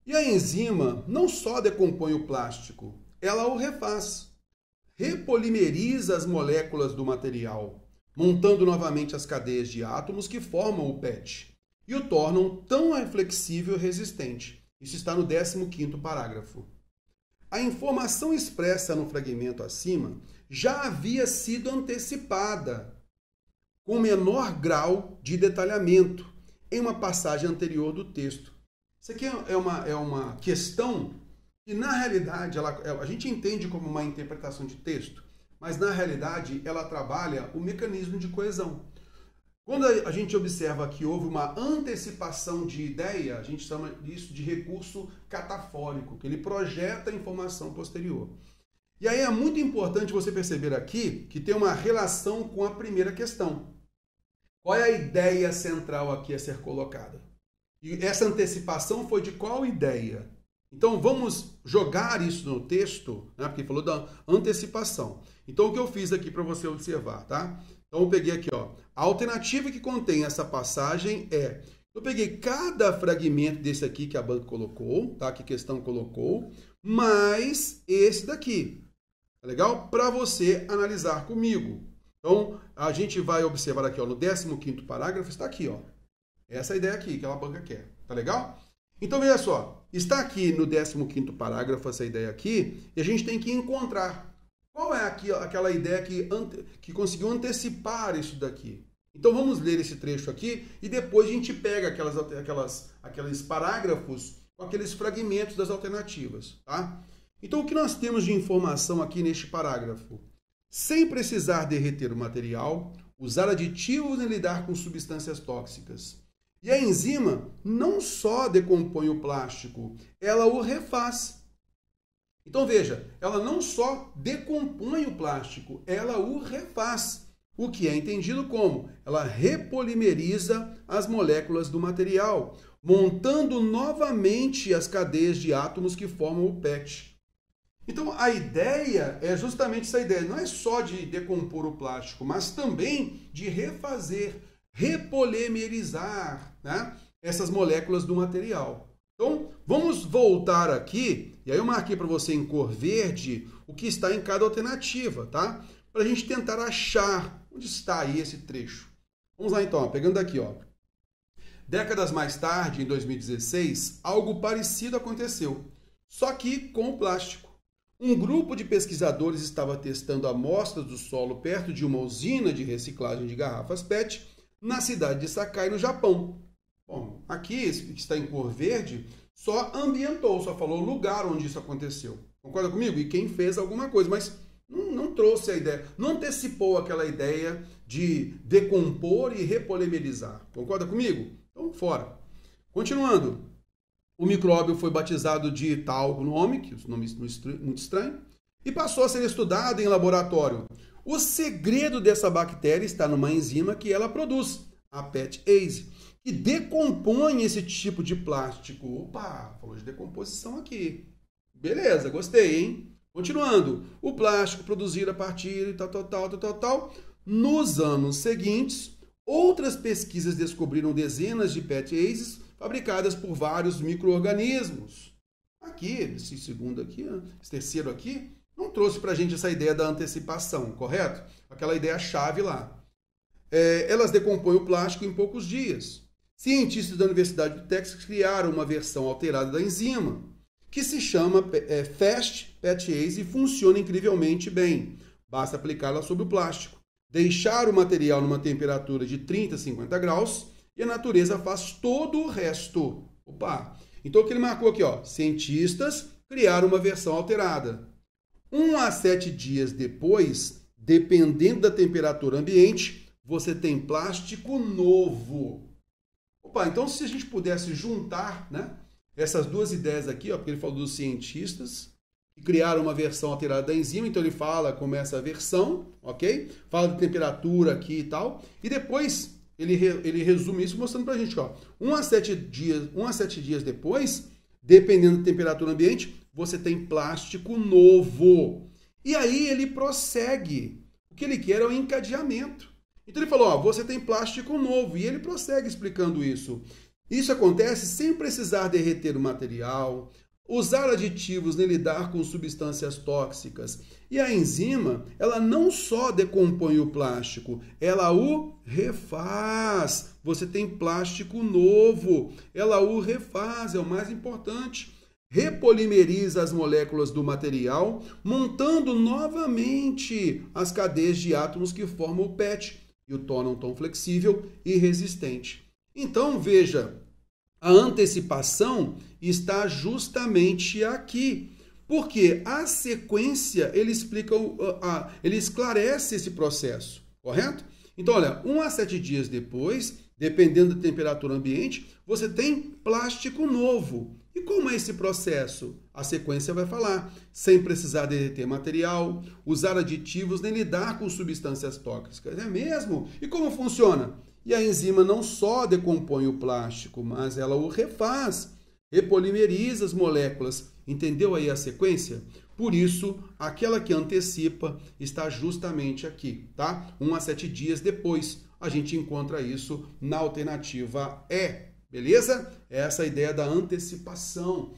E a enzima não só decompõe o plástico, ela o refaz, repolimeriza as moléculas do material, montando novamente as cadeias de átomos que formam o PET e o tornam tão flexível e resistente. Isso está no 15º parágrafo. A informação expressa no fragmento acima já havia sido antecipada com menor grau de detalhamento em uma passagem anterior do texto. Isso aqui é uma questão que, na realidade, a gente entende como uma interpretação de texto, mas, na realidade, ela trabalha o mecanismo de coesão. Quando a gente observa que houve uma antecipação de ideia, a gente chama isso de recurso catafórico, que ele projeta a informação posterior. E aí é muito importante você perceber aqui que tem uma relação com a primeira questão. Qual é a ideia central aqui a ser colocada? E essa antecipação foi de qual ideia? Então vamos jogar isso no texto, né? Porque falou da antecipação. Então o que eu fiz aqui para você observar, tá? Então eu peguei aqui, ó, a alternativa que contém essa passagem é, eu peguei cada fragmento desse aqui que a banca colocou, tá? Que a questão colocou, mais esse daqui, tá legal? Para você analisar comigo. Então a gente vai observar aqui, ó, no 15º parágrafo, está aqui, ó, essa ideia aqui que a banca quer, tá legal? Então veja só, está aqui no 15º parágrafo essa ideia aqui, e a gente tem que encontrar qual é aquela ideia que conseguiu antecipar isso daqui. Então vamos ler esse trecho aqui e depois a gente pega aqueles parágrafos com aqueles fragmentos das alternativas, tá? Então o que nós temos de informação aqui neste parágrafo? Sem precisar derreter o material, usar aditivos e lidar com substâncias tóxicas. E a enzima não só decompõe o plástico, ela o refaz. Então veja, ela não só decompõe o plástico, ela o refaz. O que é entendido como? Ela repolimeriza as moléculas do material, montando novamente as cadeias de átomos que formam o PET. Então a ideia é justamente essa ideia, não é só de decompor o plástico, mas também de refazer, repolimerizar, né, essas moléculas do material. Então, vamos voltar aqui, e aí eu marquei para você em cor verde o que está em cada alternativa, tá? Para a gente tentar achar onde está aí esse trecho. Vamos lá então, ó, pegando aqui, ó. Décadas mais tarde, em 2016, algo parecido aconteceu, só que com o plástico. Um grupo de pesquisadores estava testando amostras do solo perto de uma usina de reciclagem de garrafas PET na cidade de Sakai, no Japão. Bom, aqui, que está em cor verde, só ambientou, só falou o lugar onde isso aconteceu. Concorda comigo? E quem fez alguma coisa, mas não trouxe a ideia, não antecipou aquela ideia de decompor e repolimerizar. Concorda comigo? Então, fora. Continuando. O micróbio foi batizado de tal nome, que o nome é muito estranho, e passou a ser estudado em laboratório. O segredo dessa bactéria está numa enzima que ela produz, a PETase, que decompõe esse tipo de plástico. Opa, falou de decomposição aqui. Beleza, gostei, hein? Continuando. O plástico produzido a partir de tal. Nos anos seguintes, outras pesquisas descobriram dezenas de PETases fabricadas por vários micro-organismos. Aqui, esse segundo aqui, esse terceiro aqui, não trouxe para a gente essa ideia da antecipação, correto? Aquela ideia-chave lá. Elas decompõem o plástico em poucos dias. Cientistas da Universidade do Texas criaram uma versão alterada da enzima, que se chama Fast PETase e funciona incrivelmente bem. Basta aplicá-la sobre o plástico, deixar o material numa temperatura de 30 a 50 graus e a natureza faz todo o resto. Opa! Então o que ele marcou aqui, ó, cientistas criaram uma versão alterada. 1 a 7 dias depois, dependendo da temperatura ambiente, você tem plástico novo. Opa, então se a gente pudesse juntar, né, essas duas ideias aqui, ó, porque ele falou dos cientistas que criaram uma versão alterada da enzima, então ele fala como essa versão, ok? Fala de temperatura aqui e tal, e depois ele resume isso mostrando pra gente, ó, 1 a 7 dias depois, dependendo da temperatura ambiente, você tem plástico novo. E aí ele prossegue. O que ele quer é o encadeamento. Então ele falou, ó, você tem plástico novo. E ele prossegue explicando isso. Isso acontece sem precisar derreter o material, usar aditivos nem lidar com substâncias tóxicas. E a enzima, ela não só decompõe o plástico, ela o refaz. Você tem plástico novo, ela o refaz, é o mais importante. Repolimeriza as moléculas do material, montando novamente as cadeias de átomos que formam o PET e o tornam tão flexível e resistente. Então, veja, a antecipação está justamente aqui, porque a sequência ele explica, ele esclarece esse processo, correto? Então, olha, 1 a 7 dias depois, dependendo da temperatura ambiente, você tem plástico novo. E como é esse processo? A sequência vai falar, sem precisar derreter material, usar aditivos, nem lidar com substâncias tóxicas. É mesmo? E como funciona? E a enzima não só decompõe o plástico, mas ela o refaz, repolimeriza as moléculas. Entendeu aí a sequência? Por isso, aquela que antecipa está justamente aqui, tá? 1 a 7 dias depois, a gente encontra isso na alternativa E. Beleza? Essa é a ideia da antecipação.